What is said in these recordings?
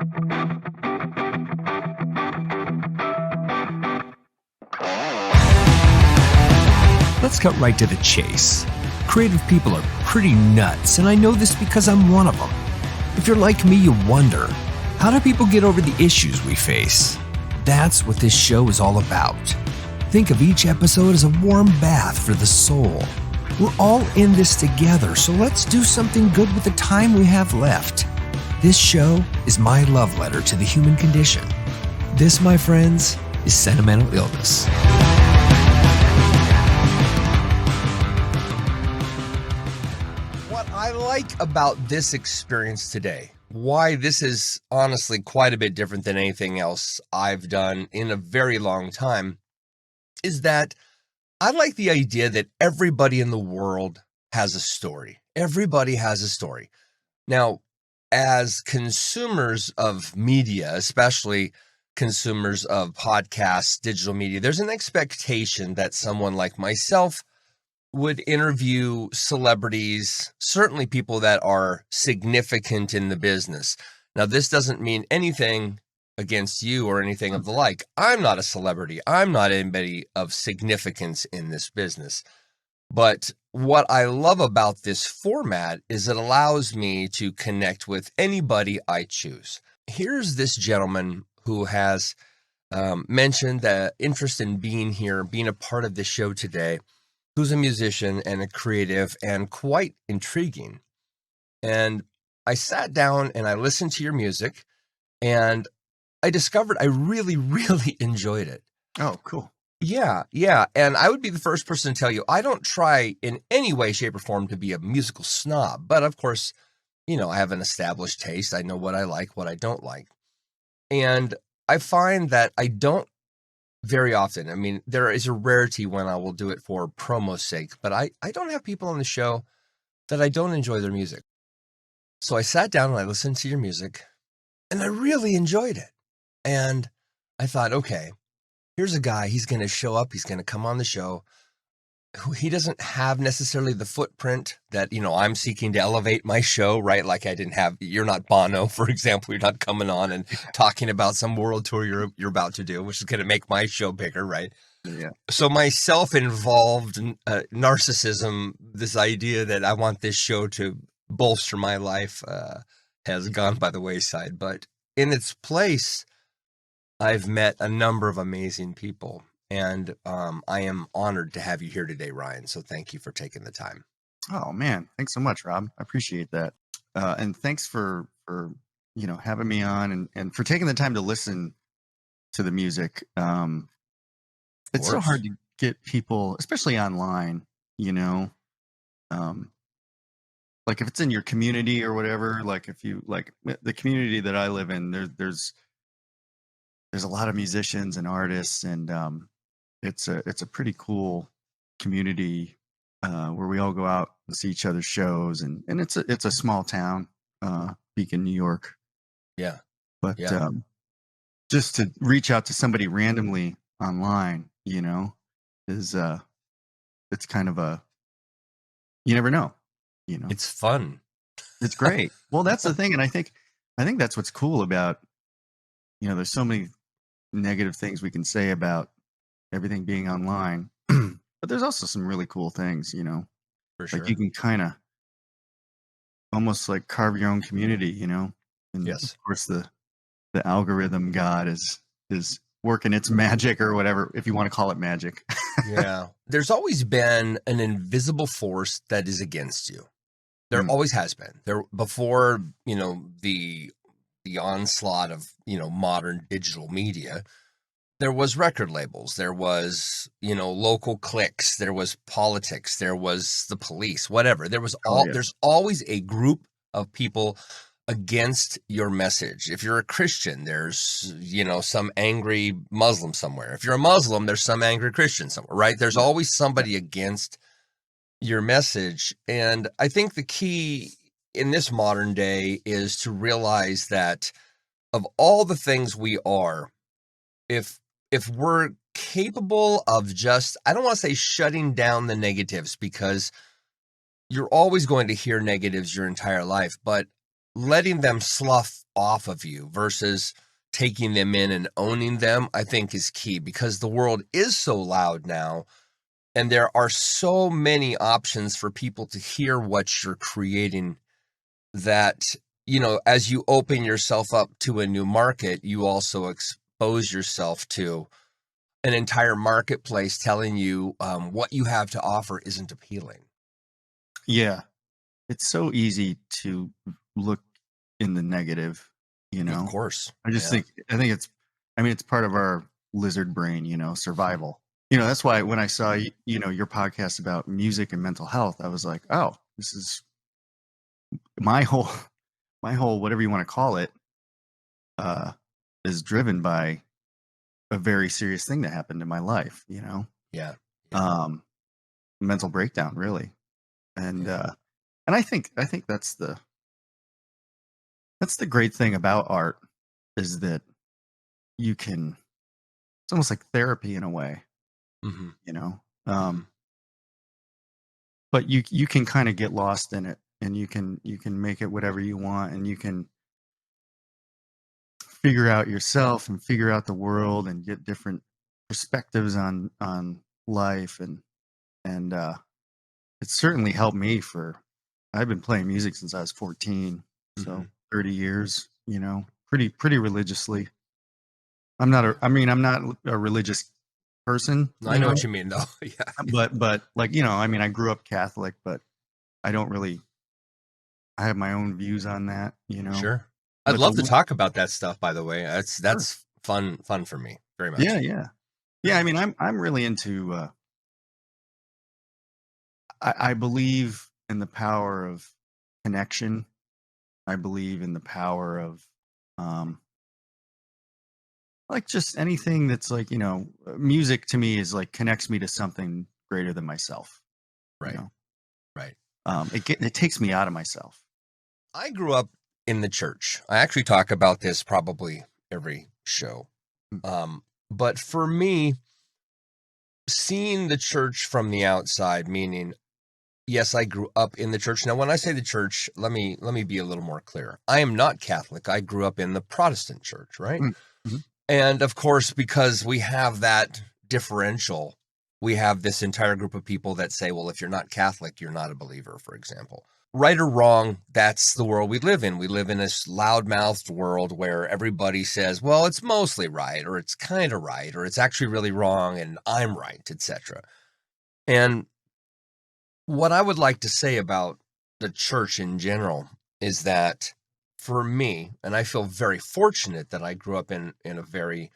Let's cut right to the chase. Creative people are pretty nuts, and I know this because I'm one of them. If you're like me, you wonder, how do people get over the issues we face? That's what this show is all about. Think of each episode as a warm bath for the soul. We're all in this together, so let's do something good with the time we have left. This show is my love letter to the human condition. This, my friends, is Sentimental Illness. What I like about this experience today, why this is honestly quite a bit different than anything else I've done in a very long time, is that I like the idea that everybody in the world has a story. Everybody has a story. Now, as consumers of media, especially consumers of podcasts, digital media, there's an expectation that someone like myself would interview celebrities, certainly people that are significant in the business. Now, this doesn't mean anything against you or anything of the like. I'm not a celebrity. I'm not anybody of significance in this business. But what I love about this format is it allows me to connect with anybody I choose. Here's this gentleman who has mentioned the interest in being here, being a part of the show today, who's a musician and a creative and quite intriguing. And I sat down and I listened to your music, and I discovered I really, really enjoyed it. Oh, cool. Yeah. And I would be the first person to tell you, I don't try in any way, shape, or form to be a musical snob. But of course, I have an established taste. I know what I like, what I don't like. And I find that I don't very often. I mean, there is a rarity when I will do it for promo's sake, but I don't have people on the show that I don't enjoy their music. So I sat down and I listened to your music, and I really enjoyed it. And I thought, okay, here's a guy, he's going to show up, he's going to come on the show. He doesn't have necessarily the footprint that, I'm seeking to elevate my show, right? Like I didn't have, you're not Bono, for example. You're not coming on and talking about some world tour you're about to do, which is going to make my show bigger, right? Yeah. So my self-involved narcissism, this idea that I want this show to bolster my life has gone by the wayside. But in its place, I've met a number of amazing people. And I am honored to have you here today, Ryan. So thank you for taking the time. Oh man, thanks so much, Rob. I appreciate that. And thanks for having me on and for taking the time to listen to the music. It's so hard to get people, especially online, like if it's in your community or whatever, like if you like the community that I live in, there's a lot of musicians and artists, and it's a pretty cool community where we all go out and see each other's shows, and it's a small town, Beacon, New York. Yeah. But just to reach out to somebody randomly online, is it's kind of you never know, It's fun. It's great. Well, that's the thing, and I think that's what's cool about, there's so many negative things we can say about everything being online, but there's also some really cool things, For sure. like you can kind of almost like carve your own community, and yes, of course the algorithm god is working its magic, or whatever, if you want to call it magic. Yeah. There's always been an invisible force that is against you. There always has been. There before, the onslaught of, modern digital media. There was record labels, there was, local cliques, there was politics, there was the police, whatever. There was there's always a group of people against your message. If you're a Christian, there's, some angry Muslim somewhere. If you're a Muslim, there's some angry Christian somewhere, right? There's always somebody against your message. And I think the key in this modern day is to realize that of all the things we are, if we're capable of just, I don't want to say shutting down the negatives, because you're always going to hear negatives your entire life, but letting them slough off of you versus taking them in and owning them, I think is key, because the world is so loud now and there are so many options for people to hear what you're creating that, as you open yourself up to a new market, you also expose yourself to an entire marketplace telling you what you have to offer isn't appealing. Yeah. It's so easy to look in the negative, you Of know? course. I just Yeah. think it's part of our lizard brain, survival. That's why when I saw your podcast about music and mental health, I was like, "Oh, this is my whole my whole whatever you want to call it uh is driven by a very serious thing that happened in my life. Yeah. Yeah. Um mental breakdown really. And Yeah. and I think that's the great thing about art is that you can it's almost like therapy in a way, Hmm. you know. Hmm. But you can kind of get lost in it, and you can make it whatever you want, and you can figure out yourself and figure out the world and get different perspectives on life. And it's certainly helped me. For I've been playing music since I was 14, so Hmm. 30 years, pretty religiously. I'm not a religious person, I know what you mean, though. Yeah. but like, I grew up Catholic, but I don't really I have my own views on that. Sure. I'd But the love to one talk about that stuff, by the way. That's Sure. that's fun for me. Very Yeah, much. yeah. Very Yeah, much. I'm really into I believe in the power of connection. I believe in the power of um like just anything that's like, music to me is like connects me to something greater than myself, you Right. know. Right. It takes me out of myself. I grew up in the church. I actually talk about this probably every show. Mm, But for me, seeing the church from the outside, meaning, yes, I grew up in the church. Now, when I say the church, let me be a little more clear. I am not Catholic. I grew up in the Protestant church, right? mm, mhm. And of course, because we have that differential, we have this entire group of people that say, well, if you're not Catholic, you're not a believer, for example. Right or wrong, that's the world we live in. We live in this loudmouthed world where everybody says, well, it's mostly right, or it's kind of right, or it's actually really wrong, and I'm right, etc. And what I would like to say about the church in general is that for me, and I feel very fortunate that I grew up in a very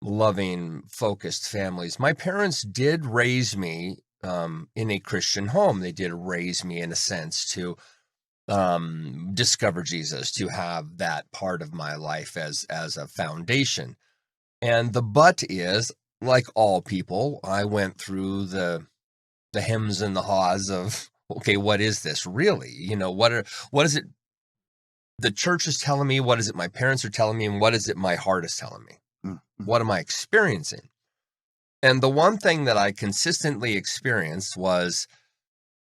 loving, focused families. My parents did raise me in a Christian home. They did raise me in a sense to discover Jesus, to have that part of my life as a foundation. And the but is, like all people, I went through the hems and the haws of, okay, what is this really? What is it the church is telling me? What is it my parents are telling me? And what is it my heart is telling me? Mm, mhm. What am I experiencing? And the one thing that I consistently experienced was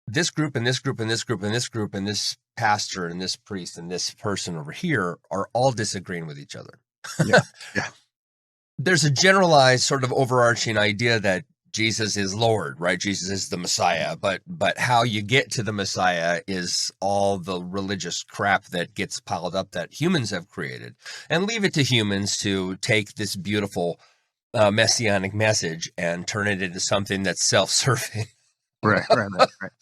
this group and this group and this group and this group and this pastor and this priest and this person over here are all disagreeing with each other. Yeah. Yeah. There's a generalized sort of overarching idea that Jesus is Lord, right? Jesus is the Messiah, but how you get to the Messiah is all the religious crap that gets piled up that humans have created, and leave it to humans to take this beautiful messianic message and turn it into something that's self-serving. Right, right, right, right.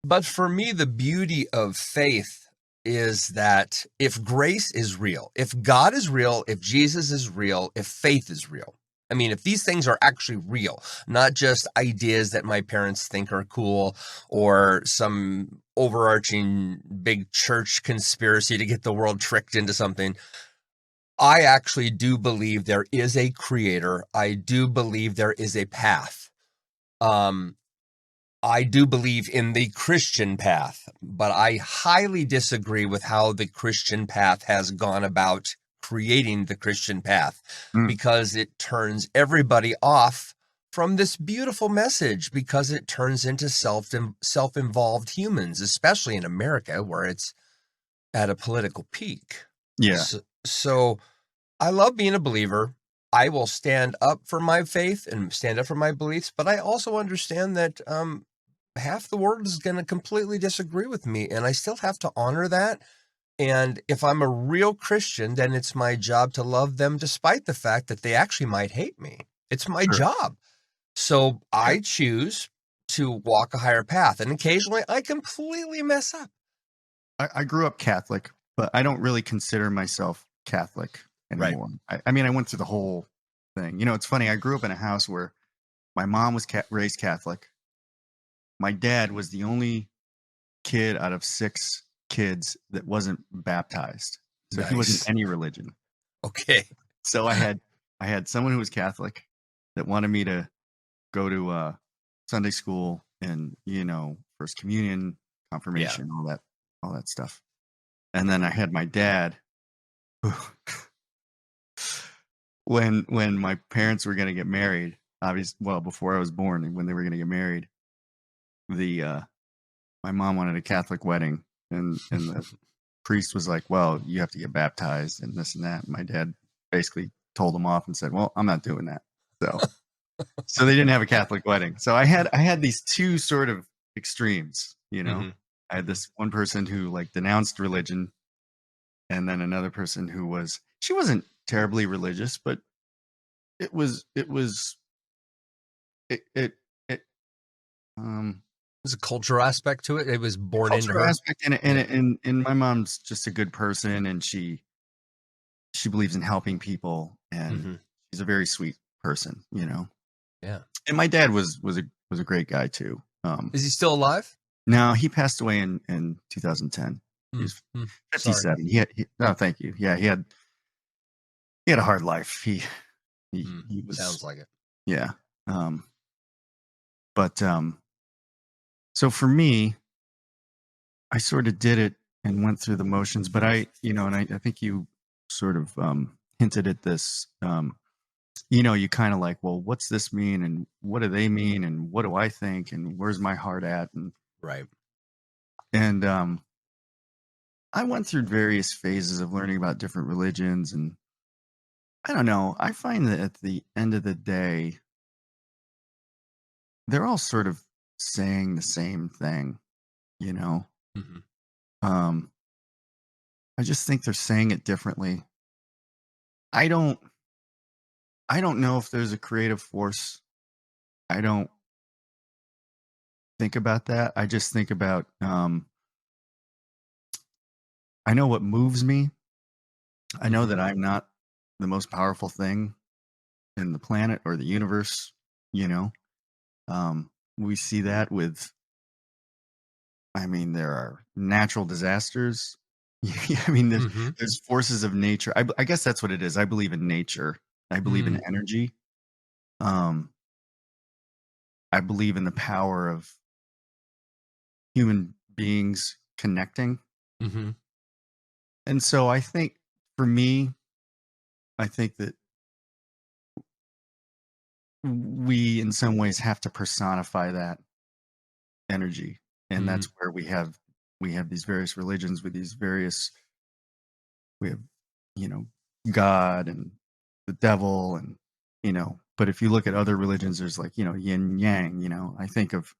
But for me, the beauty of faith is that if grace is real, if God is real, if Jesus is real, if faith is real, I mean, if these things are actually real, not just ideas that my parents think are cool or some overarching big church conspiracy to get the world tricked into something, I actually do believe there is a creator. I do believe there is a path. Um, I do believe in the Christian path, but I highly disagree with how the Christian path has gone about creating the Christian path, Mm, because it turns everybody off from this beautiful message, because it turns into self-involved humans, especially in America, where it's at a political peak. Yeah, So I love being a believer. I will stand up for my faith and stand up for my beliefs, but I also understand that half the world is going to completely disagree with me, and I still have to honor that. And if I'm a real Christian, then it's my job to love them despite the fact that they actually might hate me. It's my sure. job. So Yeah. I choose to walk a higher path. And occasionally I completely mess up. I grew up Catholic, but I don't really consider myself Catholic Right. anymore. I mean, I went through the whole thing. You know, it's funny. I grew up in a house where my mom was raised Catholic. My dad was the only kid out of 6 kids that wasn't baptized. So he wasn't Nice. any religion. Okay. So I had someone who was Catholic that wanted me to go to Sunday school and, you know, first communion, Yeah. confirmation, all that stuff. And then I had my dad who when my parents were going to get married, obviously, well, before I was born and when they were going to get married, the my mom wanted a Catholic wedding, and the priest was like, "Well, you have to get baptized and this and that." And my dad basically told him off and said, "Well, I'm not doing that." So they didn't have a Catholic wedding. So I had these two sort of extremes, you know. Hmm. I had this one person who like denounced religion, and then another person who she wasn't terribly religious, but it was it it There's a cultural aspect to it. It was the born into cultural her. aspect and and Yeah. and and my mom's just a good person, and she believes in helping people, and Hmm. she's a very sweet person, you know. Yeah. And my dad was a great guy too. Is he still alive? No, he passed away in 2010. He Mm, was mm. Sorry. 57. No, thank you. Yeah, he had a hard life. He was, Sounds like it. yeah. Um, but so for me, I sort of did it and went through the motions, but I think you sort of hinted at this. You kind of like, well, what's this mean, and what do they mean, and what do I think, and where's my heart at, Right. and I went through various phases of learning about different religions, and I don't know. I find that at the end of the day, they're all sort of saying the same thing, you know. Hmm. Um, I just think they're saying it differently. I don't I don't know if there's a creative force. I don't think about that. I just think about I know what moves me. I know Hmm. that I'm not the most powerful thing in the planet or the universe, you know. We see that with I mean, there are natural disasters. I mean, Hmm. there's forces of nature. I guess that's what it is. I believe in nature. I believe in Mm. energy. Um, I believe in the power of human beings connecting. Hmm. And so I think for me, I think that we in some ways have to personify that energy. And Mm. that's where we have these various religions with these various we have, you know, God and the devil and but if you look at other religions, there's like, yin yang, I think of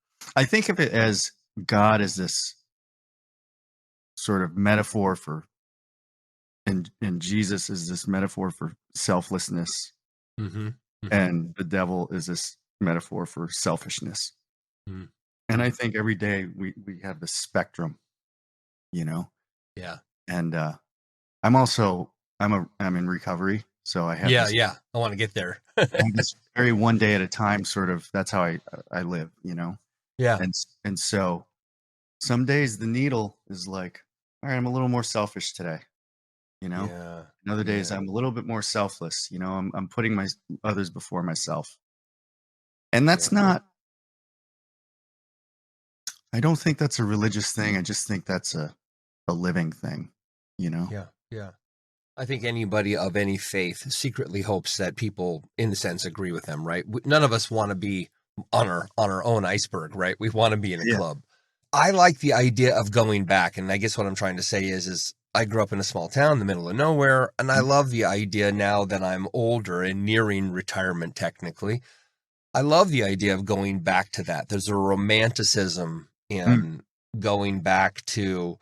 it as God as this sort of metaphor for and Jesus is this metaphor for selflessness, Hmm. Hmm. and the devil is this metaphor for selfishness. Mm. And I Mm. think every day we have this spectrum, you know. Yeah. And I'm in recovery, so I have Yeah. this Yeah. I want to get there. I have this very one day at a time sort of that's how I live, you know. Yeah. And so some days the needle is like, all right, I'm a little more selfish today, you know. Yeah. And other days Yeah. I'm a little bit more selfless, you know. I'm putting my others before myself. And that's Yeah. not I don't think that's a religious thing. I just think that's a living thing, you know. Yeah. Yeah. I think anybody of any faith secretly hopes that people, in a sense, agree with them, right? None of us want to be on our own iceberg, right? We want to be in a Yeah. club. I like the idea of going back, and I guess what I'm trying to say is I grew up in a small town in the middle of nowhere, and I Mm, love the idea now that I'm older and nearing retirement technically. I love the idea of going back to that. There's a romanticism mm, in going back to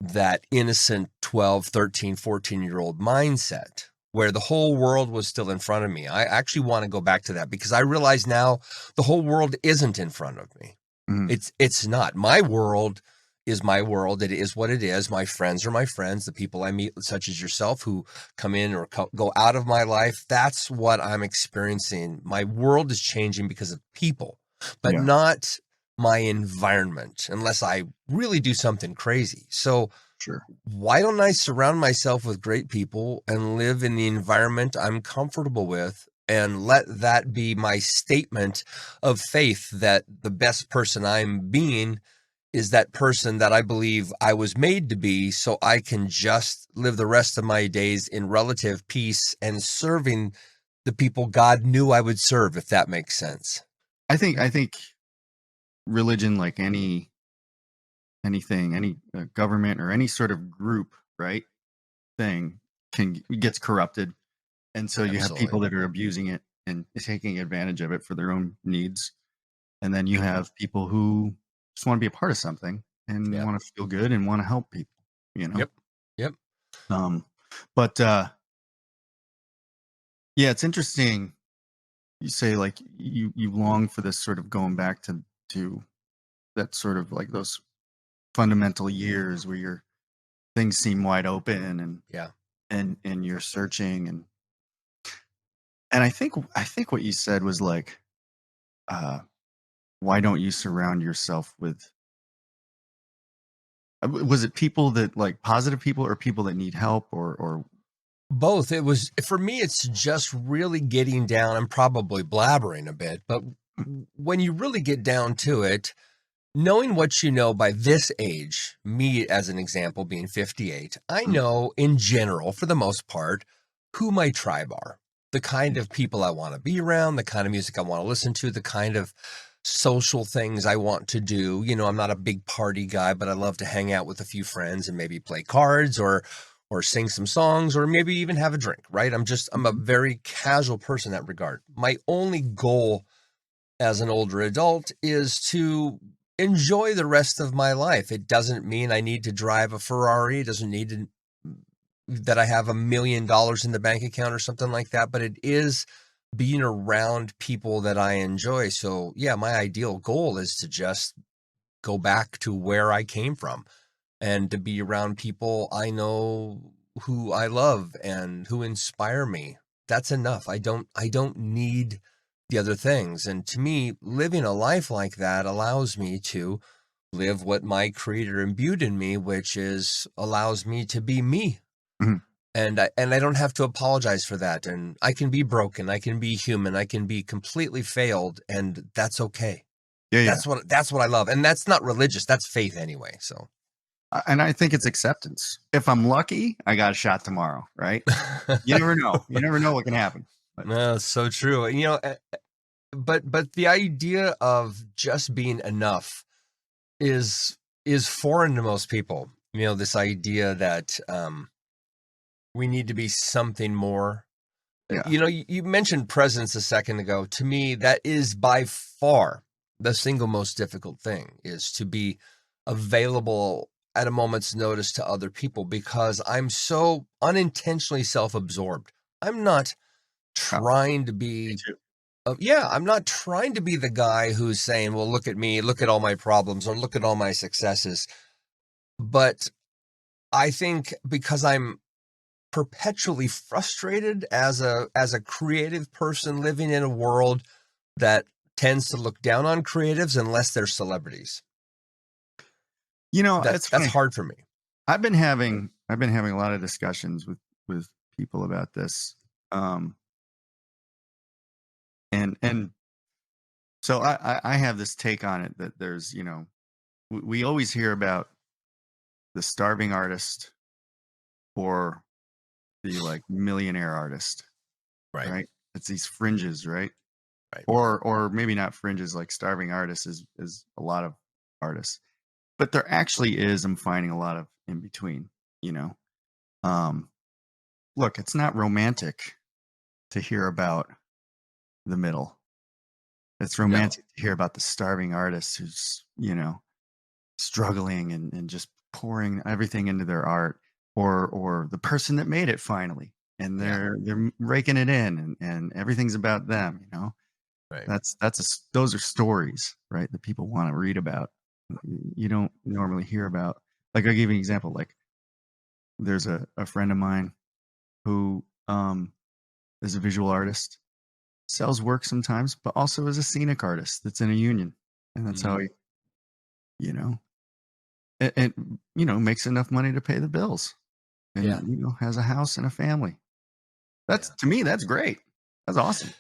that innocent 12, 13, 14-year-old mindset where the whole world was still in front of me. I actually want to go back to that because I realize now the whole world isn't in front of me. mm. It's not. My world is my world. It is what it is. My friends are my friends. The people I meet, such as yourself, who come in or go out of my life, that's what I'm experiencing. My world is changing because of people, but Yeah, not my environment, unless I really do something crazy. So sure. why don't I surround myself with great people and live in the environment I'm comfortable with and let that be my statement of faith that the best person I'm being is that person that I believe I was made to be, so I can just live the rest of my days in relative peace and serving the people God knew I would serve, if that makes sense. I think religion, like anything, any government or any sort of group, right, thing can gets corrupted, and so you have Absolutely. people that are abusing it and taking advantage of it for their own needs, and then you have people who just want to be a part of something and Yeah. want to feel good and want to help people, you know. Yep. Yep. Um, but yeah, it's interesting. You say like you long for this sort of going back to that sort of like those fundamental years where your things seem wide open Yeah. and you're searching and I think what you said was like uh why don't you surround yourself with was it people that like positive people or people that need help or Both. It was for me, it's just really getting down. I'm probably blabbering a bit, but when you really get down to it, knowing what you know by this age, me as an example being 58, I mm, know in general, for the most part, who my tribe are, the kind of people I want to be around, the kind of music I want to listen to, the kind of social things I want to do. I'm not a big party guy, but I love to hang out with a few friends and maybe play cards or sing some songs or maybe even have a drink, right? I'm a mhm, very casual person in that regard. My only goal as an older adult is to enjoy the rest of my life. It doesn't mean I need to drive a Ferrari. It doesn't need to, that I have $1 million in the bank account or something like that, but it is being around people that I enjoy. So yeah, my ideal goal is to just go back to where I came from and to be around people I know who I love and who inspire me. That's enough. I don't need the other things. And to me, living a life like that allows me to live what my creator imbued in me, which is allows me to be me. mhm. And I don't have to apologize for that. And I can be broken, I can be human, I can be completely failed, and that's okay. Yeah, yeah. That's what I love. And that's not religious, that's faith anyway. So And I think it's acceptance. If I'm lucky, I got a shot tomorrow, right? You never know what can happen. But no, it's so true. But the idea of just being enough is is foreign to most people. This idea that we need to be something more. yeah. You mentioned presence a second ago. To me, that is by far the single most difficult thing is to be available at a moment's notice to other people because I'm so unintentionally self-absorbed. I'm not Oh, trying to me be too. yeah, I'm not trying to be the guy who's saying, "Well, look at me, look at all my problems or look at all my successes." But I think because I'm perpetually frustrated as a creative person living in a world that tends to look down on creatives unless they're celebrities. That's It's that's funny. hard for me. I've been having a lot of discussions with people about this. Um and so I have this take on it that there's, we always hear about the starving artist or the like millionaire artist, Right. right? It's these fringes, right? Right. Or maybe not fringes, like starving artists is a lot of artists. But there actually is, I'm finding a lot of in between, you know. Um, Look, it's not romantic to hear about the middle. It's No. romantic to hear about the starving artist who's, struggling and just pouring everything into their art, or the person that made it finally, and Yeah. they're raking it in, and everything's about them, you know? Right. Those are stories, right, that people wanna read about. You don't normally hear about, like, I'll give you an example, like, there's a friend of mine who, is a visual artist, sells work sometimes, but also is a scenic artist that's in a union, and that's how Mhm. he, you know, makes enough money to pay the bills, Yeah. and, has a house and a family. That's, Yeah. to me, that's great. That's awesome.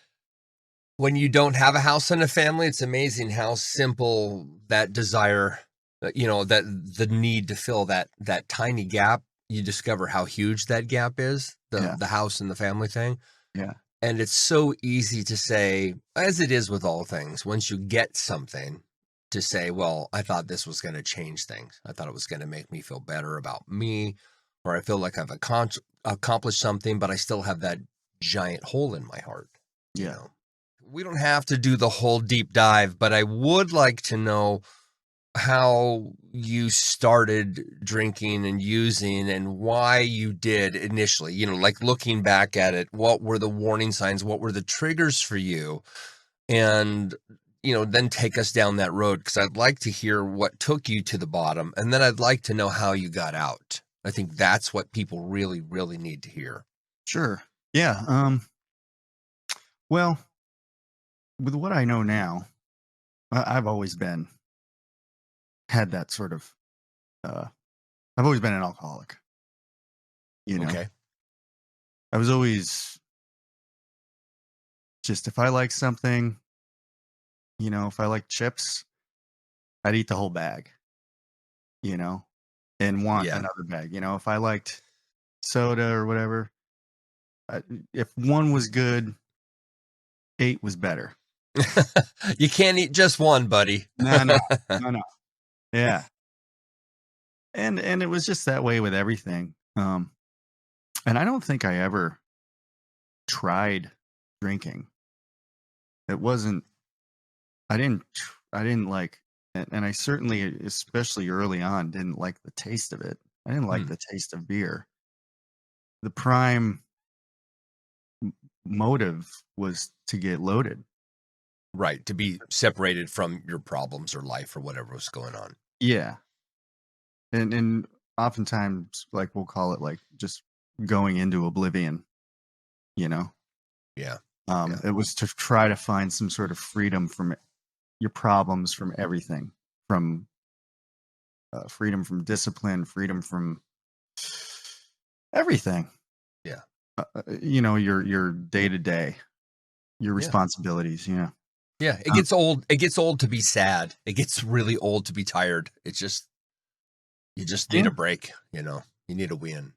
When you don't have a house and a family, it's amazing how simple that desire, that the need to fill that tiny gap, you discover how huge that gap is, the Yeah, the house and the family thing. yeah, And it's so easy to say, as it is with all things, once you get something, to say, well, I thought this was going to change things. I thought it was going to make me feel better about me, or I feel like I've accomplished something, but I still have that giant hole in my heart, you yeah. know. We don't have to do the whole deep dive, but I would like to know how you started drinking and using and why you did initially, like looking back at it, what were the warning signs? What were the triggers for you? And, then take us down that road because I'd like to hear what took you to the bottom. And then I'd like to know how you got out. I think that's what people really, really need to hear. Sure. Yeah, well, with what I know now, I've always been had that sort of, uh I've always been an alcoholic, you know? Okay. I was always just, if I like something, if I like chips, I'd eat the whole bag, you know, and want Yeah. another bag. If I liked soda or whatever, I, if one was good, eight was better. You can't eat just one, buddy. No, no, no, no. Yeah, and it was just that way with everything. And I don't think I ever tried drinking. It wasn't. I didn't like, and I certainly, especially early on, didn't like the taste of it. I didn't like Hmm. the taste of beer. The prime motive was to get loaded. Right. To be separated from your problems or life or whatever was going on. Yeah, and oftentimes, like, we'll call it, like, just going into oblivion, you know? Yeah. Yeah. It was to try to find some sort of freedom from your problems, from everything, from, freedom from discipline, freedom from everything. Yeah. Your day-to-day, your Yeah. responsibilities, yeah. Yeah. It Uh, gets old. It gets old to be sad. It gets really old to be tired. It's just, you just need yeah. a break, you need a win.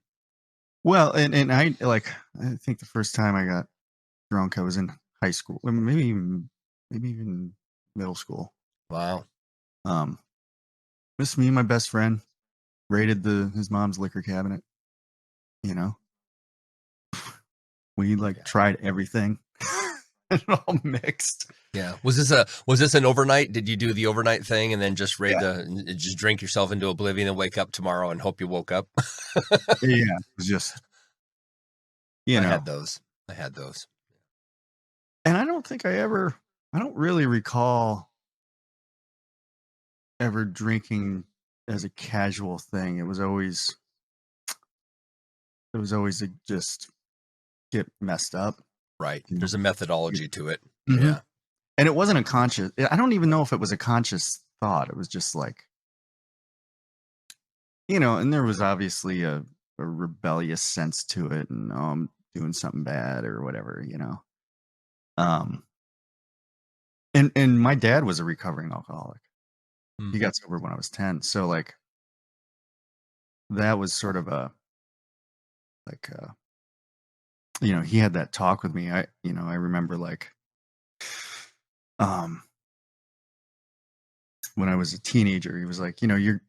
Well, and I think the first time I got drunk, I was in high school, I mean, maybe even middle school. Wow. Um, just me and my best friend raided his mom's liquor cabinet, you know? We, like, Yeah. tried everything. It all mixed. Yeah. Was this an overnight? Did you do the overnight thing and then just Yeah. just drink yourself into oblivion and wake up tomorrow and hope you woke up? Yeah, it was just, you I know had those. I had those. and I don't really recall ever drinking as a casual thing. It was always to just get messed up, Right. you know? There's a methodology to it. Mhm. Yeah. And it wasn't a conscious, I don't even know if it was a conscious thought. It was just like, and there was obviously a rebellious sense to it, and, "Oh, I'm doing something bad," or whatever, you know? Um, and my dad was a recovering alcoholic. Hmm. He got sober when I was 10, so, like, that was sort of like, he had that talk with me. I remember, like, um, when I was a teenager, he was like, "I'm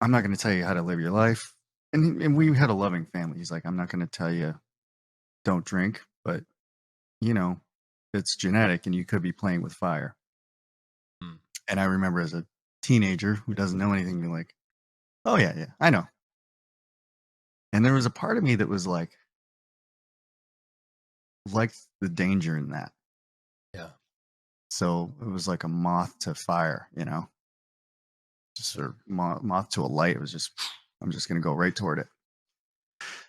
not gonna tell you how to live your life. and we had a loving family. He's like, "I'm not gonna tell you don't drink, but, you know, it's genetic and you could be playing with fire." Mm. And I remember as a teenager who doesn't know anything, being like, "Oh, yeah, yeah, I know." And there was a part of me that was like the danger in that. Yeah. So it was like a moth to fire, just Yeah. or moth to a light. It was just, I'm just going to go right toward it.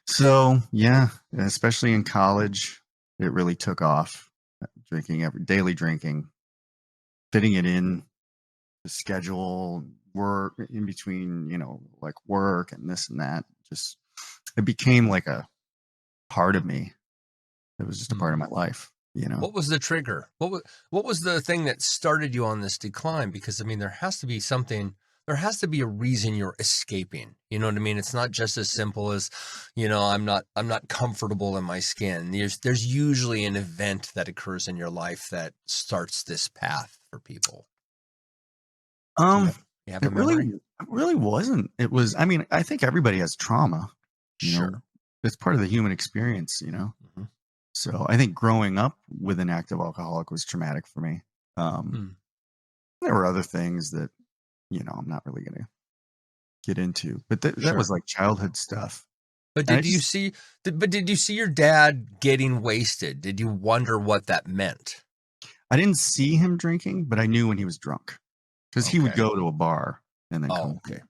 So yeah, especially in college, it really took off. Drinking daily drinking, fitting it in the schedule, work in between, like work and this and that. Just it became like a part of me. It was just a part of Mhm. my life. What was the trigger? What was the thing that started you on this decline? Because I mean, there has to be a reason you're escaping. You know what I mean? It's not just as simple as, I'm not comfortable in my skin. There's usually an event that occurs in your life that starts this path for people. Do you Um, have you have a it really memory? it really wasn't. It was, I mean, I think everybody has trauma, you know. Sure. It's part of the human experience. Mhm. So I think growing up with an active alcoholic was traumatic for me. Um, Mm, there were other things that, I'm not really gonna get into, but that was sure. like childhood stuff. But And I did you just see did you see your dad getting wasted? Did you wonder what that meant? I didn't see him drinking, but I knew when he was drunk because he would Okay. go to a bar and then Oh, come okay. home,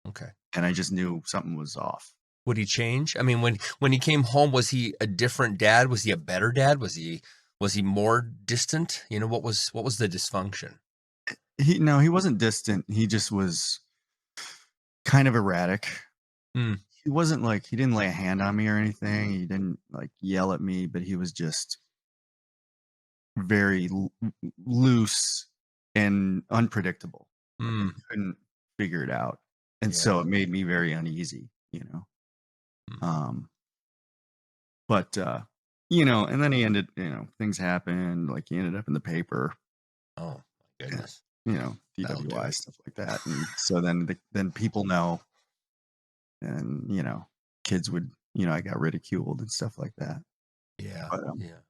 Okay. and I just knew something was off. Would he change? I mean, when he came home, was he a different dad? Was he a better dad? Was he more distant? What was the dysfunction? He No, he wasn't distant. He just was kind of erratic. Mm, He wasn't like he didn't lay a hand on me or anything. He didn't like yell at me, but he was just very loose and unpredictable. Like I mm, couldn't figure it out, and so yeah. it made me very uneasy. Mm. Um, but and then he ended. Things happened. Like he ended up in the paper. Oh my Yeah, goodness. That'll do DWI it. stuff like that, and so then people know, and kids would I got ridiculed and stuff like that. Yeah. But Yeah.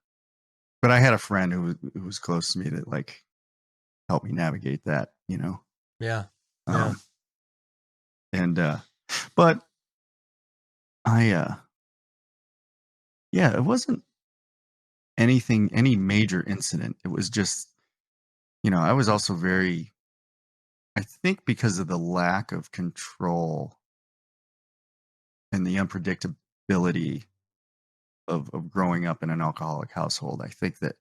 but I had a friend who was close to me that like helped me navigate that. Yeah. Yeah. Um, and but I yeah, it wasn't any major incident. It was just, I was also very, I think because of the lack of control and the unpredictability of growing up in an alcoholic household. I think that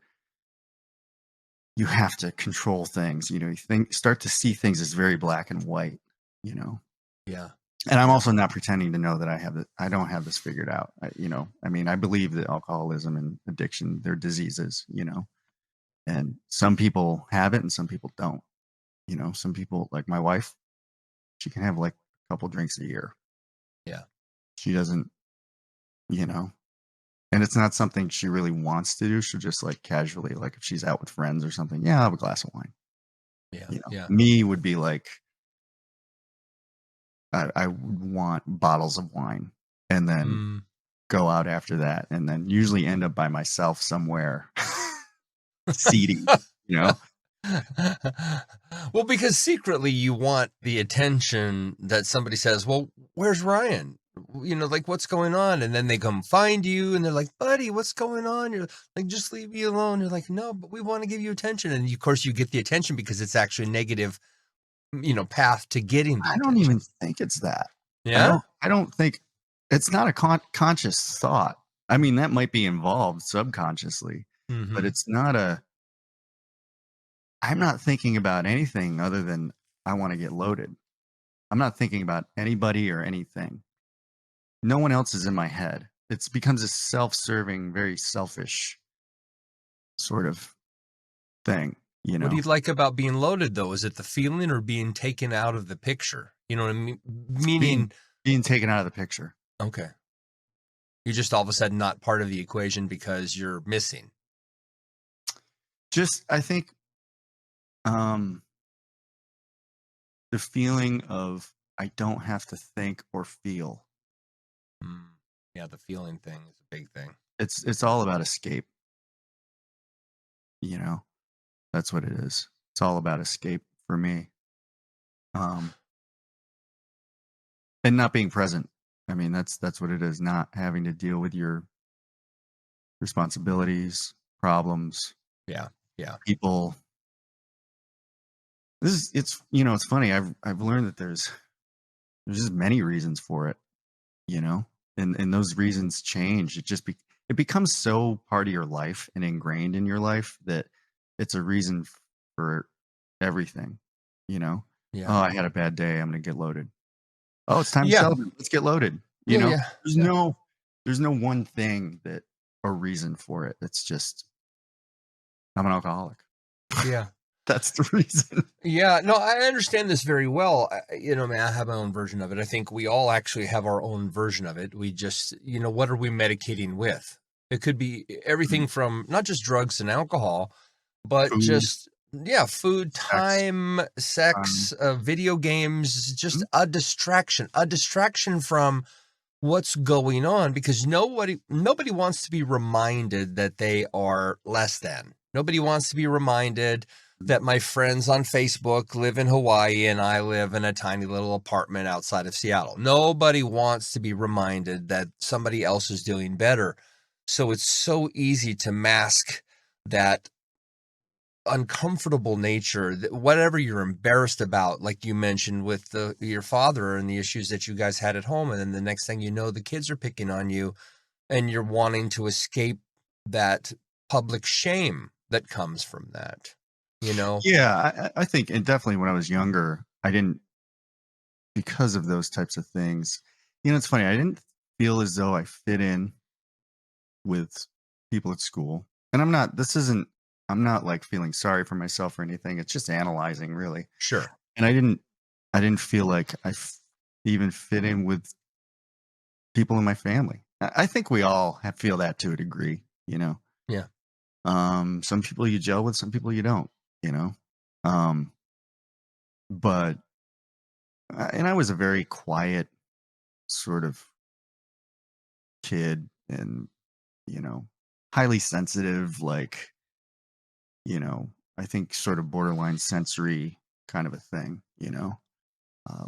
you have to control things. You start to see things as very black and white, you know. Yeah. And I'm Yeah. also not pretending to know that I don't have this figured out. I mean, I believe that alcoholism and addiction, they're diseases. And some people have it and some people don't. Some people, like my wife, she can have like a couple drinks a year. Yeah. She doesn't, you know, and it's not something she really wants to do. She'll just like casually, like if she's out with friends or something, yeah, I'll have a glass of wine. Yeah. Yeah. Me would be like, I would want bottles of wine and then Mm. go out after that and then usually end up by myself somewhere seedy, you know? Well, because secretly you want the attention that somebody says, "Well, where's Ryan?" Like, what's going on? And then they come find you and they're like, "Buddy, what's going on?" You're like, "Just leave me alone." You're like, "No, but we want to give you attention." And of course, you get the attention because it's actually a negative, path to getting the I don't even attention. think it's that. I Yeah. don't I don't think it's not a conscious thought. I mean, that might be involved subconsciously, but Mm-hmm. it's not a I'm not thinking about anything other than I wanna get loaded. I'm not thinking about anybody or anything. No one else is in my head. It becomes a self-serving, very selfish sort of thing, you What do know? you like about being loaded, though? Is it the feeling or being taken out of the picture? You know what I mean? It's being Meaning, being taken out of the picture. okay, you're just all of a sudden not part of the equation because you're missing. Just I think, um, the feeling of I don't have to think or feel. Mm. Yeah, the feeling thing is a big thing. It's all about escape, you know? That's what it is. It's all about escape for me. Um, and not being present. I mean, that's what it is, not having to deal with your responsibilities, problems, Yeah, yeah. people. This is it's it's funny. I've learned that there's just many reasons for it, you know? And those reasons change. It becomes so part of your life and ingrained in your life that it's a reason for everything, you know? Yeah. Oh, I had a bad day. I'm gonna get loaded. Oh, it's time to Yeah. celebrate. Let's get loaded. You Yeah, know, yeah, there's yeah, no there's no one thing that a reason for it. It's just I'm an alcoholic. yeah. That's the reason. Yeah, no, I understand this very well. Man, I have my own version of it. I think we all actually have our own version of it. We just, what are we medicating with? It could be Mm, everything from not just drugs and alcohol, but food, just, yeah, food, sex, time, um, sex, video games, just mm, a distraction from what's going on because nobody wants to be reminded that they are less than. Nobody wants to be reminded mm. that my friends on Facebook live in Hawaii and I live in a tiny little apartment outside of Seattle. Nobody wants to be reminded that somebody else is doing better. So it's so easy to mask that uncomfortable nature, that whatever you're embarrassed about, like you mentioned with your father and the issues that you guys had at home, and then the next thing you know, the kids are picking on you, and you're wanting to escape that public shame that comes from that. You know? Yeah, I think, and definitely when I was younger, I didn't because of those types of things. It's funny. I didn't feel as though I fit in with people at school, and I'm not. This isn't. I'm not like feeling sorry for myself or anything. It's just analyzing, really. Sure. And I didn't feel like even fit in with people in my family. I think we all feel that to a degree, you know. Yeah. Some people you gel with, some people you don't, you know. Um, but and I was a very quiet sort of kid, and you know, highly sensitive, like I think sort of borderline sensory kind of a thing,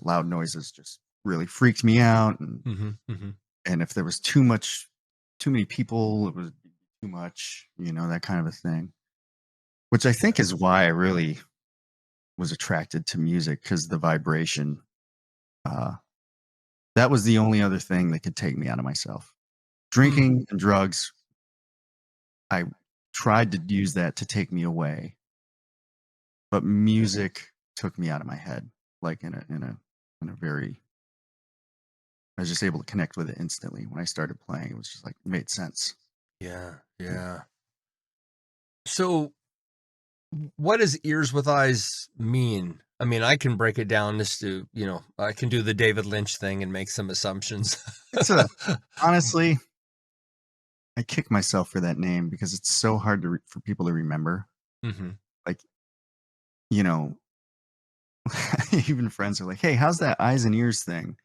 loud noises just really freaked me out, Hmm. Hmm. and if there was too many people, it was too much, that kind of a thing. Which I think is why I really was attracted to music, because the vibration, uh, that was the only other thing that could take me out of myself. Mm. Drinking and drugs, I tried to use that to take me away, but music took me out of my head, like in a very I was just able to connect with it instantly when I started playing. It was just like, it made sense. Yeah. Yeah. So what does ears with eyes mean? I mean, I can break it down just to, I can do the David Lynch thing and make some assumptions. It's a honestly, I kick myself for that name because it's so hard for people to remember. Hmm. Like, you know, even friends are like, "Hey, how's that eyes and ears thing?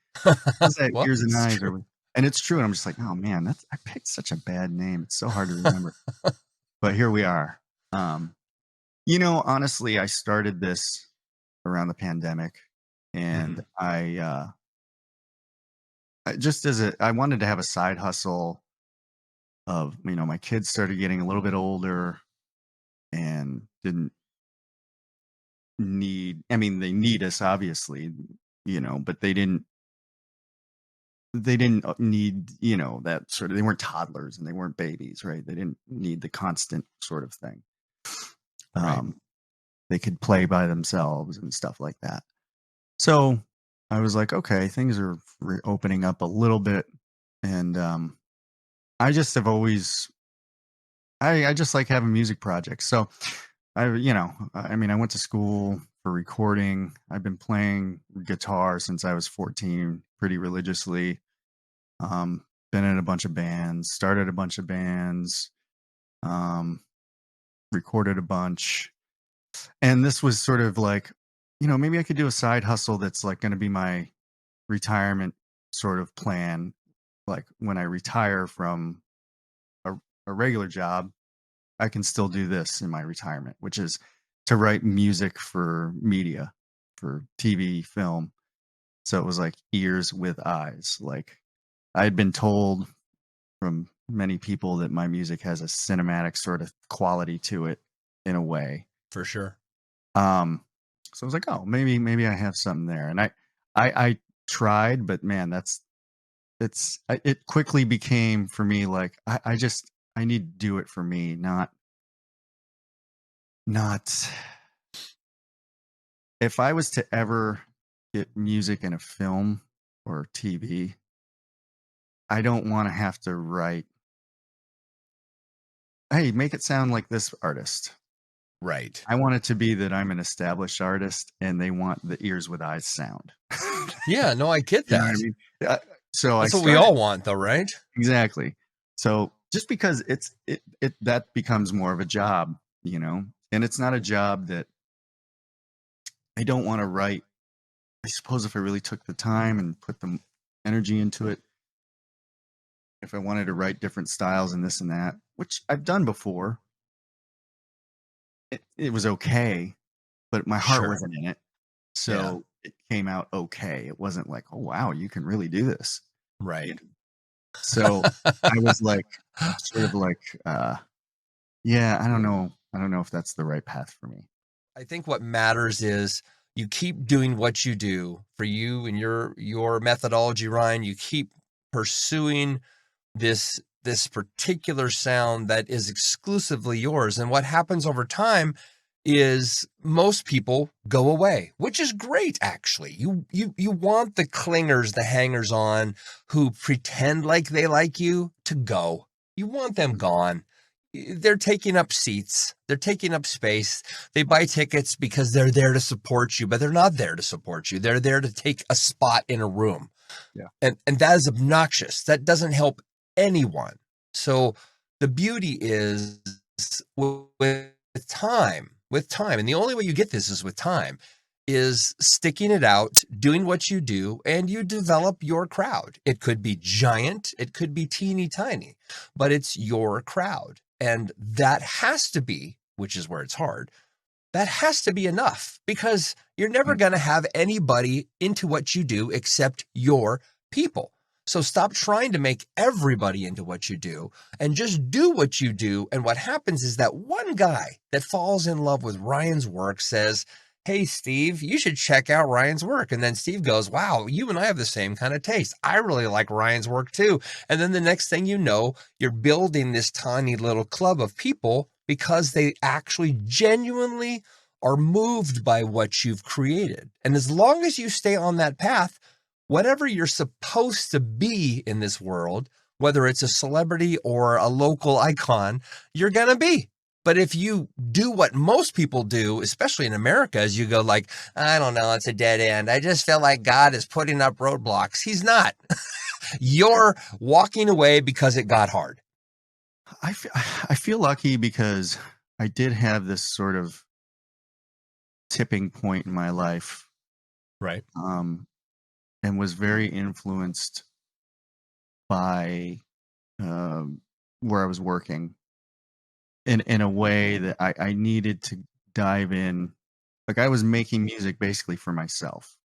How's that Well, ears and it's eyes?" true. Or and it's true. And I'm just like, "Oh man, I picked such a bad name. It's so hard to remember." But here we are. Um, honestly, I started this around the pandemic, and Hmm. I wanted to have a side hustle of, my kids started getting a little bit older and didn't I mean, they need us obviously, but they didn't need, that sort of, they weren't toddlers and they weren't babies, right? They didn't need the constant sort of thing. Right. Um, they could play by themselves and stuff like that. So I was like, okay, things are opening up a little bit. And I just have always, I just like having music projects. So I mean, I went to school for recording. I've been playing guitar since I was 14 pretty religiously. Been in a bunch of bands, started a bunch of bands, um, recorded a bunch. And this was sort of like, maybe I could do a side hustle that's like going to be my retirement sort of plan. like when I retire from a, a regular job, I can still do this in my retirement, which is to write music for media, for TV, film. So it was like ears with eyes. Like I had been told from many people that my music has a cinematic sort of quality to it in a way. For sure. Um, so I was like, oh, maybe I have something there. And I tried, but man, it quickly became for me like I need to do it for me, not if I was to ever get music in a film or TV, I don't want to have to write, hey, make it sound like this artist. Right. I want it to be that I'm an established artist and they want the ears with eyes sound. Yeah, no, I get You know what I that. mean? So I That's what we started all want though, right? exactly. So just because it that becomes more of a job, you know, and it's not a job that I don't want to write. I suppose if I really took the time and put the energy into it, if I wanted to write different styles and this and that, which I've done before, it was okay, but my heart Sure. wasn't in it. Yeah. So it came out okay. It wasn't like, oh wow, you can really do this. You Right. know? So I was like, sort of like, yeah, I don't know if that's the right path for me. I think what matters is you keep doing what you do for you and your methodology, Ryan. You keep pursuing this particular sound that is exclusively yours. And what happens over time is most people go away, which is great actually. You want the clingers, the hangers on who pretend like they like you to go. You want them gone. They're taking up seats. They're taking up space. They buy tickets because they're there to support you, but they're not there to support you. They're there to take a spot in a room. Yeah. And that is obnoxious. That doesn't help anyone. So the beauty is with time, and the only way you get this is with time, is sticking it out, doing what you do, and you develop your crowd. It could be giant, it could be teeny tiny, but it's your crowd. And that has to be, which is where it's hard, that has to be enough because you're never Mm, going to have anybody into what you do except your people. So stop trying to make everybody into what you do and just do what you do. And what happens is that one guy that falls in love with Ryan's work says, hey, Steve, you should check out Ryan's work. And then Steve goes, wow, you and I have the same kind of taste. I really like Ryan's work too. And then the next thing you know, you're building this tiny little club of people because they actually genuinely are moved by what you've created. And as long as you stay on that path, whatever you're supposed to be in this world, whether it's a celebrity or a local icon, you're going to be. But if you do what most people do, especially in America, is you go like, I don't know, it's a dead end. I just feel like God is putting up roadblocks. He's not. yeah. You're walking away because it got hard. I feel lucky because I did have this sort of tipping point in my life, Right. um, and was very influenced by um, where I was working in a way that I needed to dive in. Like I was making music basically for myself,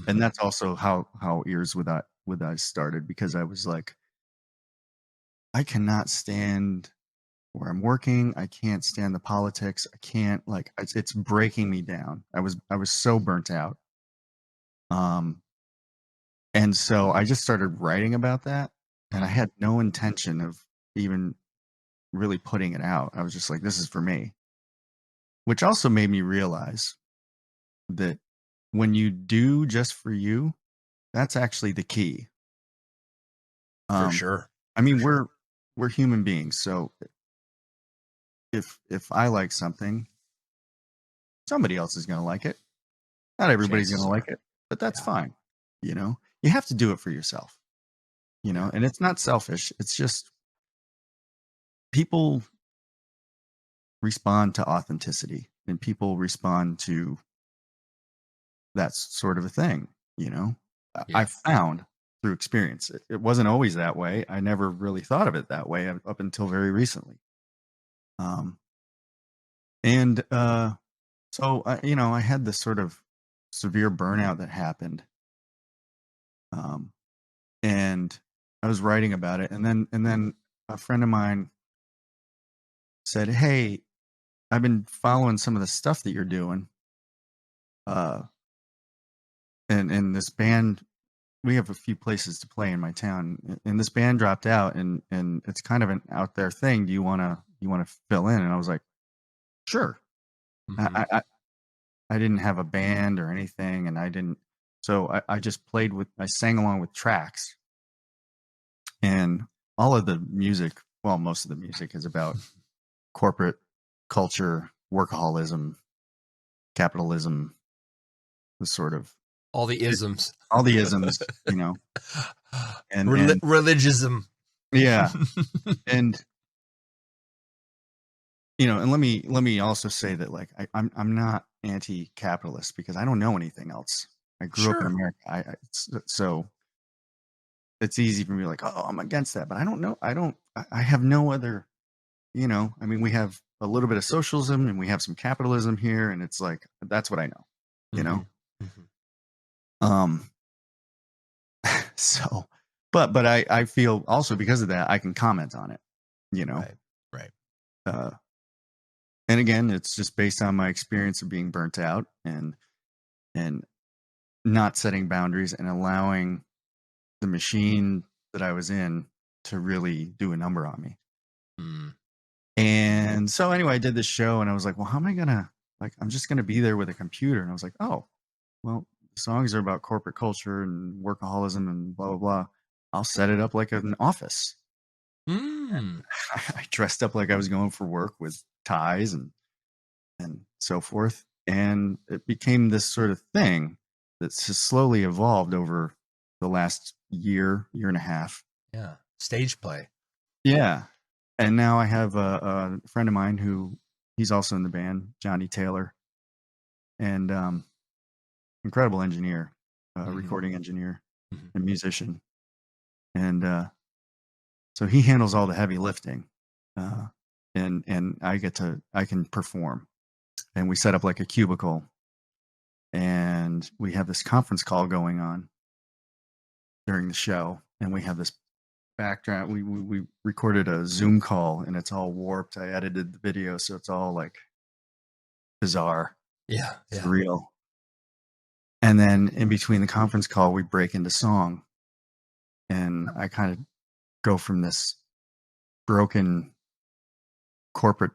and Mhm. that's also how Ears with Eyes started because I was like, I cannot stand where I'm working. I can't stand the politics. I can't like it's breaking me down. I was so burnt out. Um, and so I just started writing about that, and I Mhm. had no intention of even really putting it out. I was just like, this is for me, which also made me realize that when you do just for you, that's actually the key. For Um, sure. I mean, we're human beings, so if I like something, somebody else is going to like it. Not everybody's going Chances to like are. it, but that's Yeah. fine. You know, you have to do it for yourself. You know, Yeah. and it's not selfish. It's just people respond to authenticity, and people respond to that sort of a thing. You know, I Yeah. found. through experience. It wasn't always that way. I never really thought of it that way up until very recently. Um, and so I had this sort of severe burnout that happened, um, and I was writing about it, and then a friend of mine said, "Hey, I've been following some of the stuff that you're doing, uh, and this band. We have a few places to play in my town, and this band dropped out, and it's kind of an out there thing. Do you wanna fill in?" And I was like, "Sure." I Hmm. I I I didn't have a band or anything, and I didn't, so I just I sang along with tracks, and all of the music, well, most of the music is about corporate culture, workaholism, capitalism, the sort of All the it isms. all the isms, and Religiosism. yeah, and and let me also say that, like, I'm not anti-capitalist because I don't know anything else. I grew up in Sure. America. So it's easy for me, like, oh, I'm against that, but I don't know. I have no other. I mean, we have a little bit of socialism and we have some capitalism here, and it's like that's what I know. You know. Hmm. Hmm. Um. So, but I feel also because of that I can comment on it. You know. Right. Right. Uh, and again, it's just based on my experience of being burnt out and not setting boundaries and allowing the machine that I was in to really do a number on me. Mm. And so anyway, I did this show and I was like, well, how am I gonna, like, I'm just gonna be there with a computer. And I was like, oh, well, the songs are about corporate culture and workaholism and blah blah blah. I'll set it up like an office. Mm. I dressed up like I was going for work with ties and so forth. And it became this sort of thing that's just slowly evolved over the last year and a half. Yeah. Stage play. Yeah. And now I have a friend of mine who he's also in the band, Johnny Taylor, and incredible engineer, Hmm. recording engineer Hmm. and musician. And so he handles all the heavy lifting. Uh, and I can perform. And we set up like a cubicle and we have this conference call going on during the show, and we have this background. We recorded a Zoom call, and it's all warped. I edited the video, so it's all like bizarre, Yeah. Yeah. surreal. And then in between the conference call, we break into song, and I kind of go from this broken corporate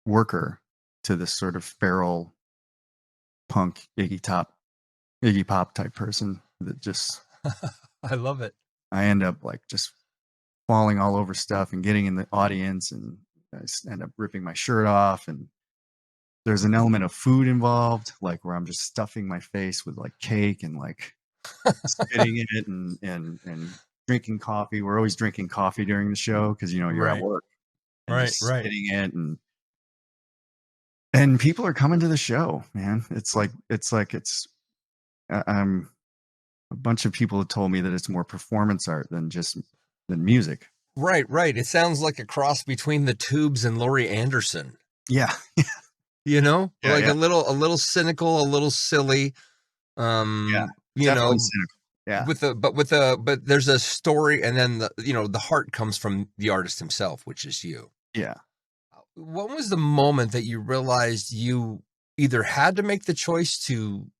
worker to this sort of feral punk Iggy Pop type person that just I love it. I end up like just falling all over stuff and getting in the audience, and end up ripping my shirt off, and there's an element of food involved, like where I'm just stuffing my face with like cake and like spitting in it and drinking coffee. We're always drinking coffee during the show because you're at Right. work, and Right. just Right. spitting it, and people are coming to the show, man. It's I'm a bunch of people have told me that it's more performance art than music. Right. Right. It sounds like a cross between the Tubes and Laurie Anderson. Yeah. Yeah, Like yeah, a little cynical, a little silly. yeah. Um, you Definitely know, cynical. Yeah, but there's a story, and then the heart comes from the artist himself, which is you. yeah. What was the moment that you realized you either had to make the choice to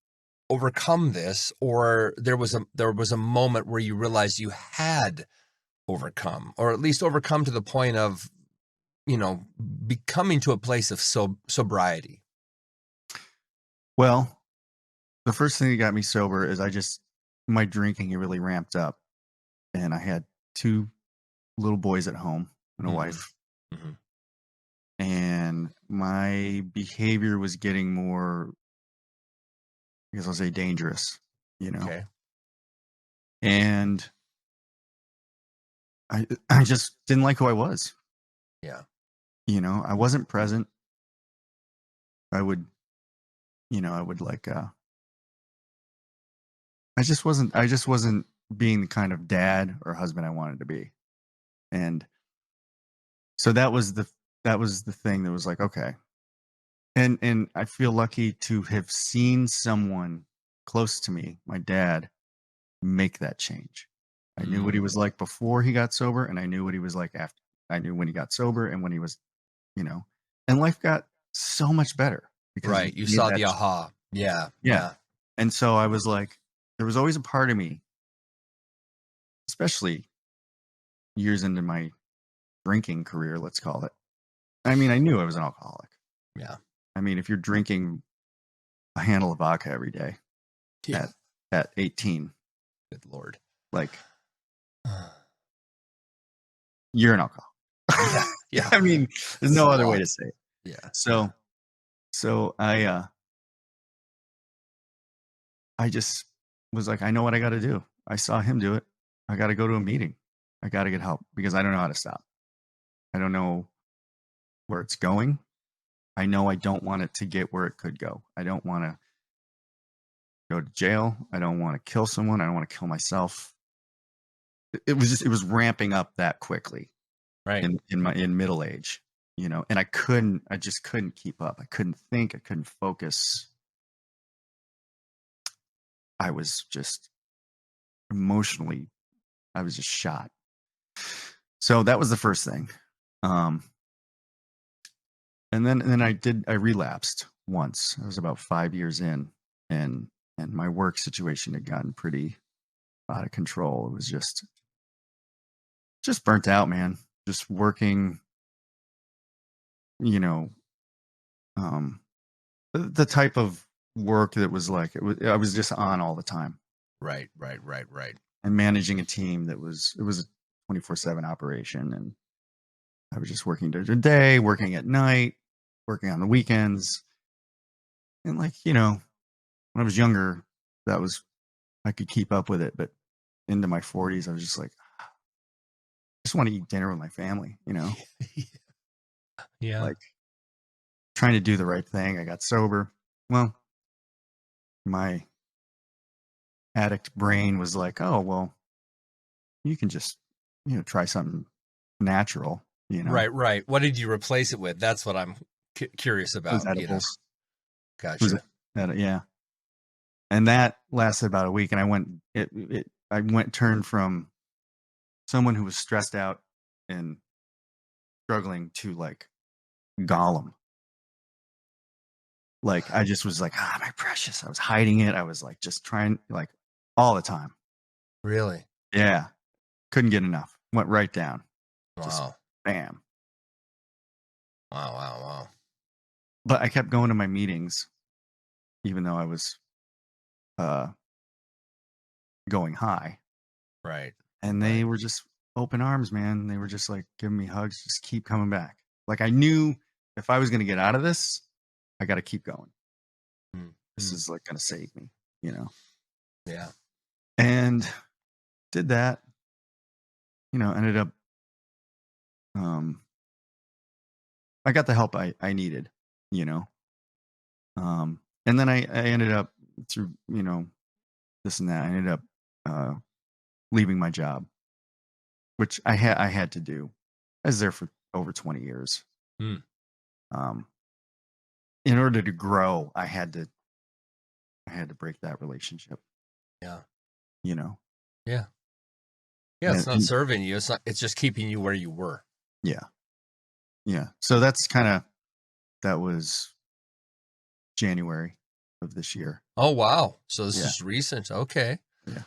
overcome this, or there was a moment where you realized you had overcome, or at least overcome to the point of you know becoming to a place of sobriety? Well, the first thing that got me sober is my drinking had really ramped up, and I had 2 little boys at home and a Hmm. wife, Hmm. and my behavior was getting more, I guess I'll say, dangerous, you know? Okay. And I just didn't like who I was, Yeah. I wasn't present. I would like, I just wasn't being the kind of dad or husband I wanted to be. And so that was the thing that was like, okay. And I feel lucky to have seen someone close to me, my dad, make that change. I knew what he Mm, was like before he got sober, and I knew what he was like after. I knew when he got sober and when he was, you know, and life got so much better because he right. You made saw that the aha. Yeah. yeah. Yeah. And so I was like, there was always a part of me, especially years into my drinking career, let's call it. I mean, I knew I was an alcoholic. Yeah. I mean, if you're drinking a handle of vodka every day Yeah. at 18, Good Lord. like you're an alcoholic. Yeah. Yeah. I mean, there's It's a no other way lot. to say it. Yeah. Yeah. So so I just was like, I know what I gotta do. I saw him do it. I gotta go to a meeting. I gotta get help because I don't know how to stop. I don't know where it's going. I know I don't want it to get where it could go. I don't wanna go to jail. I don't wanna kill someone. I don't wanna kill myself. It was ramping up that quickly Right. in middle age, and I just couldn't keep up. I couldn't think, I couldn't focus. I was just emotionally I was just shot. So that was the first thing. Um, and then I relapsed once. I was about 5 years in, and my work situation had gotten pretty out of control. It was just burnt out, man. Just working, you know, um, the type of work that was like I was just on all the time Right. Right. Right. Right. and managing a team it was a 24/7 operation, and I was just working during the day, working at night, working on the weekends. And like, when I was younger, that was I could keep up with it, but into my 40s, I was just like, I just want to eat dinner with my family, Yeah. like trying to do the right thing. I got sober. Well, my addict brain was like, oh, well, you can just, try something natural, Right. Right. What did you replace it with? That's what I'm curious those about. edibles. Was Gotcha. yeah. And that lasted about a week. And I went turned from someone who was stressed out and struggling to like Gollum. Like I just was like, my precious. I was hiding it. I was like just trying like all the time. Really? Yeah. Couldn't get enough. Went right down. Just Wow. bam. Wow. Wow. Wow. But I kept going to my meetings, even though I was uh going high. Right. And they Right. were just open arms, man. They were just like giving me hugs, just keep coming back. Like I knew if I was gonna get out of this, I gotta keep going. Mm, This mm. is like gonna save me, you know. Yeah. And did that, ended up um I got the help I needed, you know. And then I ended up through, this and that, I ended up uh leaving my job, which I had to do. I was there for over 20 years. Mm, Um in order to grow, I had to break that relationship, yeah. you know. Yeah. Yeah. It's not And serving you. It's not. It's just keeping you where you were. yeah, yeah. So that was January of this year. Oh wow. So this Yeah, is recent. Okay. yeah.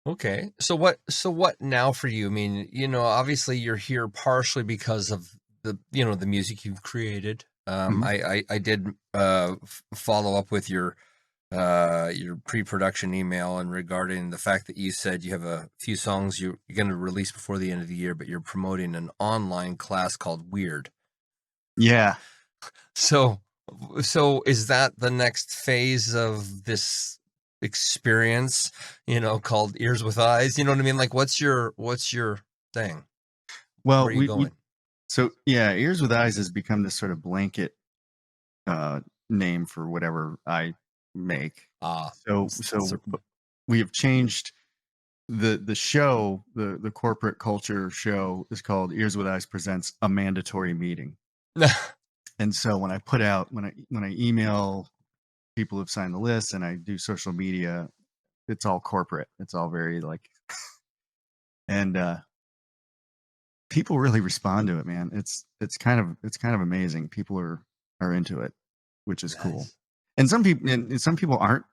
Okay. So what now for you? I mean, obviously you're here partially because of the music you've created. Mhm. I did follow up with your pre-production email and regarding the fact that you said you have a few songs you're going to release before the end of the year, but you're promoting an online class called Weird. Yeah. So, so is that the next phase of this experience, called Ears with Eyes? You know what I mean? Like, what's your thing? Well, Where are you we going? so yeah, Ears with Eyes has become this sort of blanket uh name for whatever I make. Ah, So so but we have changed the show, the corporate culture show is called Ears with Eyes presents A Mandatory Meeting. And so when I put out when I email people who've signed the list and I do social media, it's all corporate. It's all very like and people really respond to it, man. It's kind of amazing. People are into it, which is cool. Nice. And some people aren't.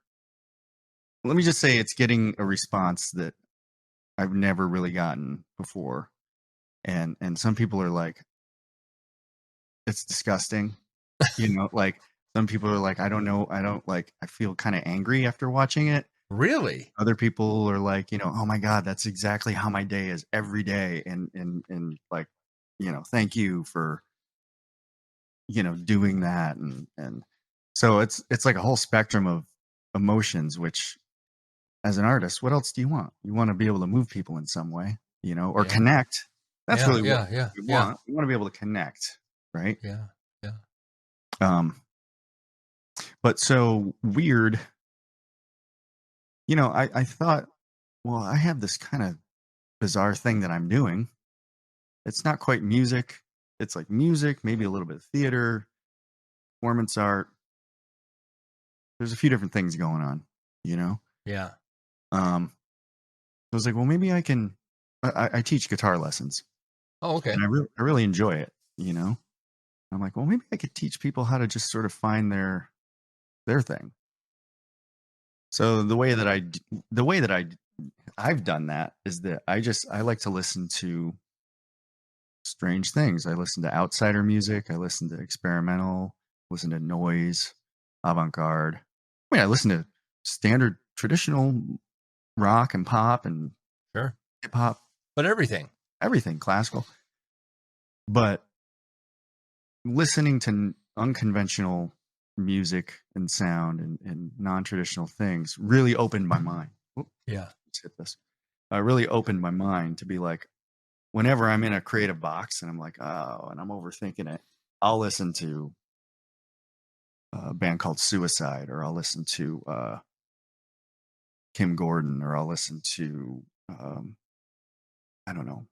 Let me just say it's getting a response that I've never really gotten before. And some people are like, it's disgusting. Like some people are like, I don't know, I don't like I feel kind of angry after watching it. Really? Other people are like, oh my God, that's exactly how my day is every day. And like, thank you for, doing that. And so it's like a whole spectrum of emotions, which as an artist, what else do you want? You want to be able to move people in some way, or Yeah. connect. That's Yeah. really what Yeah. Yeah. we Yeah. want. We want to be able to connect, right? Yeah. Yeah. Um, but so weird, I thought, well, I have this kind of bizarre thing that I'm doing. It's not quite music. It's like music, maybe a little bit of theater, performance art. There's a few different things going on, you know? Yeah. Um, I was like, well, maybe I can. I teach guitar lessons, Oh, and okay. I really enjoy it. I'm like, well, maybe I could teach people how to just sort of find their thing. So the way that I've done that is that I like to listen to strange things. I listen to outsider music. I listen to experimental. Listen to noise, avant-garde. I mean, I listen to standard traditional rock and pop and Sure. hip hop, But everything. everything classical. But listening to unconventional music and sound and non-traditional things really opened my mind. Oop, Yeah. let's hit this. Really opened my mind to be like, whenever I'm in a creative box and I'm like, oh, and I'm overthinking it, I'll listen to a band called Suicide, or I'll listen to Kim Gordon, or I'll listen to I don't know,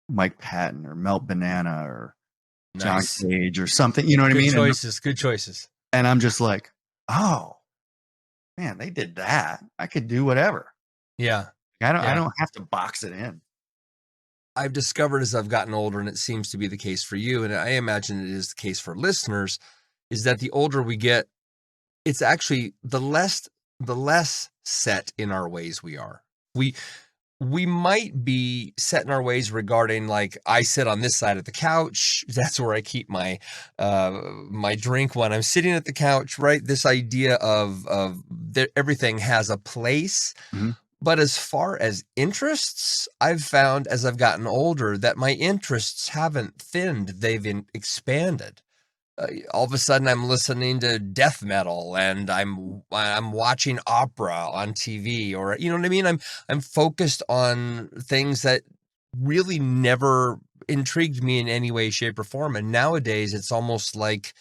Mike Patton or Melt Banana or John Nice. Cage or something. You know what I Good mean? choices. Good choices. And I'm just like, oh man, they did that. I could do whatever. Yeah. I Yeah. don't have to box it in. I've discovered as I've gotten older, and it seems to be the case for you, and I imagine it is the case for listeners, is that the older we get, it's actually the less set in our ways we are. We we might be set in our ways regarding, like, I sit on this side of the couch. That's where I keep my drink when I'm sitting at the couch, right? This idea of that everything has a place. Mhm. But as far as interests, I've found as I've gotten older that my interests haven't thinned, they've expanded. All of a sudden I'm listening to death metal and I'm watching opera on TV, or you know what I mean? I'm focused on things that really never intrigued me in any way, shape, or form. And nowadays it's almost like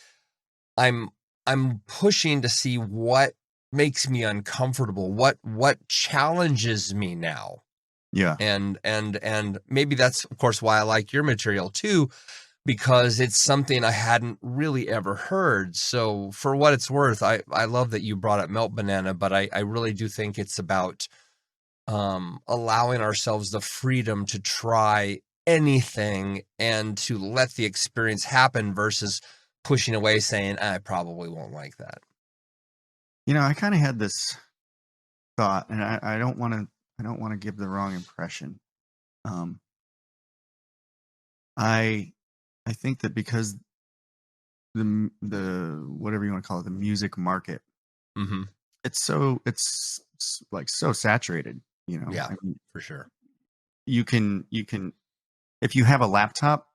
I'm I'm pushing to see what makes me uncomfortable, what challenges me now. Yeah. And maybe that's of course why I like your material too, because it's something I hadn't really ever heard. So for what it's worth, I love that you brought up Melt Banana, but I really do think it's about allowing ourselves the freedom to try anything and to let the experience happen versus pushing away saying, I probably won't like that. I kind of had this thought, and I don't want to give the wrong impression. Um, I I think that because the whatever you want to call it, the music market, Hmm. it's like so saturated. Yeah, I mean, for sure. you can if you have a laptop,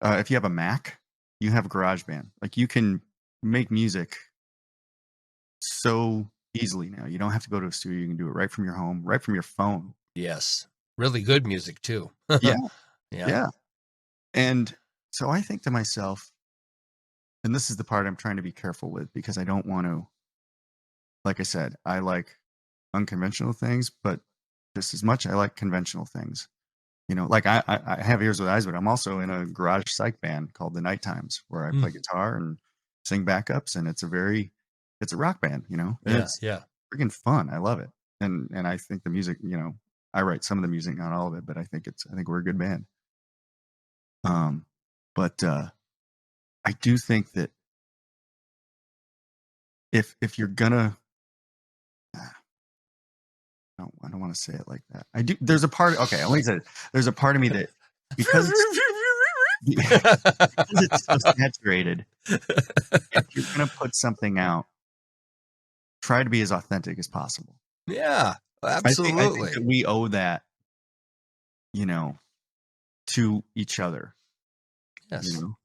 if you have a Mac, you have GarageBand. Like you can make music so easily now. You don't have to go to a studio. You can do it right from your home, right from your phone. Yes. Really good music too. Yeah, Yeah. yeah. And so I think to myself, and this is the part I'm trying to be careful with because I don't want to, like I said, I like unconventional things, but just as much. I like conventional things. Like I have Ears with Eyes, but I'm also in a garage psych band called the Night Times, where I Mm, play guitar and sing backups, and it's a rock band, and yeah, it's yeah. freaking fun. I love it, and I think the music, I write some of the music, not all of it, but I think we're a good band. But I do think that if you're gonna, I don't want to say it like that. I do. There's a part. Okay, let me say it. There's a part of me that because it's because it's so saturated. If you're gonna put something out, try to be as authentic as possible. Yeah, I think absolutely. that we owe that, you know, to each other. You Yes. know,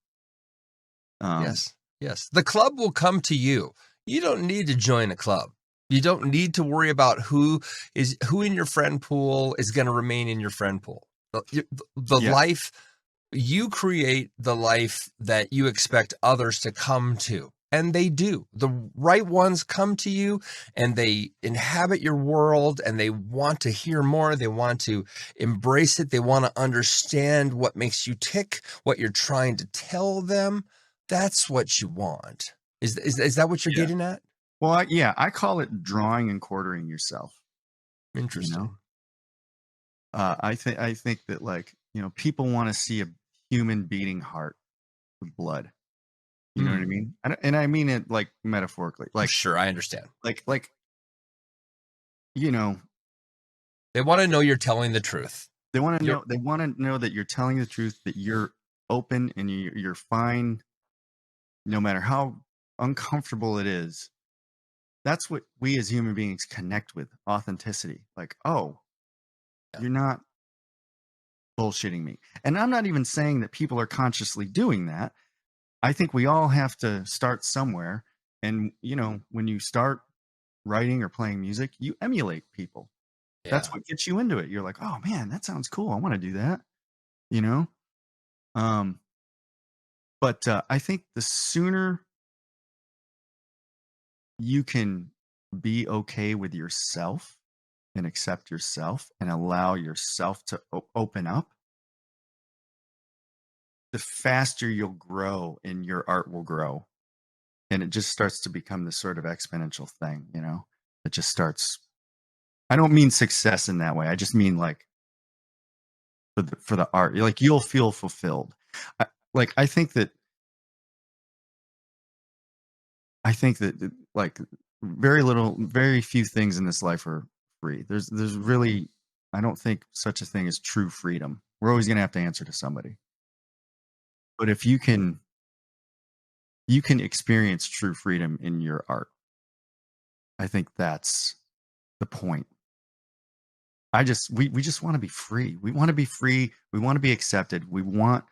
um, Yes. Yes. The club will come to you. You don't need to join a club. You don't need to worry about who in your friend pool is going to remain in your friend pool. The yeah, life you create, the life that you expect others to come to. And they do. The right ones come to you and they inhabit your world and they want to hear more. They want to embrace it. They want to understand what makes you tick, what you're trying to tell them. That's what you want. Is that what you're yeah. getting at? Well, I call it drawing and quartering yourself. You know, Interesting. I think that, like, people want to see a human beating heart with blood. You know what I Mm. mean? And I mean it like metaphorically, Oh, sure, I understand. like you know, They want to know you're telling the truth. You're they want to know that you're telling the truth, that you're open and you're fine, no matter how uncomfortable it is. That's what we as human beings connect with: authenticity. Like, oh, yeah, you're not bullshitting me. And I'm not even saying that people are consciously doing that. I think we all have to start somewhere. And, when you start writing or playing music, you emulate people. That's yeah. what gets you into it. You're like, oh man, that sounds cool. I want to do that. You know? Um, but I think the sooner you can be okay with yourself and accept yourself and allow yourself to open up, the faster you'll grow and your art will grow. And it just starts to become this sort of exponential thing, It just starts. I don't mean success in that way. I just mean, like, for the art, like, you'll feel fulfilled. I, like I think that, like, very few things in this life are free. There's really, I don't think such a thing as true freedom. We're always going to have to answer to somebody. But if you can experience true freedom in your art. I think that's the point. We just want to be free. We want to be free. We want to be accepted. We want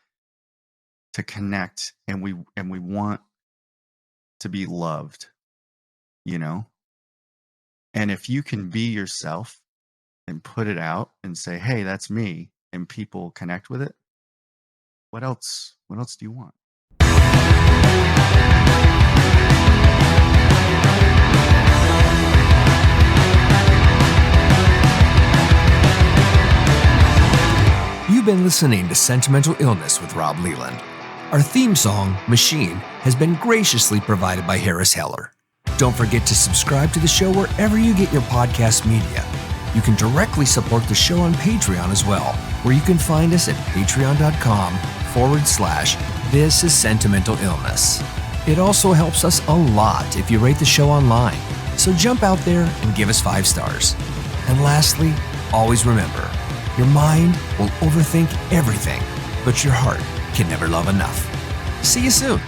to connect, and we want to be loved, you know? And if you can be yourself and put it out and say, "Hey, that's me," and people connect with it, what else do you want? You've been listening to Sentimental Illness with Rob Leland. Our theme song, Machine, has been graciously provided by Harris Heller. Don't forget to subscribe to the show wherever you get your podcast media. You can directly support the show on Patreon as well, where you can find us at patreon.com/This is Sentimental Illness. It also helps us a lot if you rate the show online, so jump out there and give us 5 stars. And lastly, always remember, your mind will overthink everything, but your heart can never love enough. See you soon.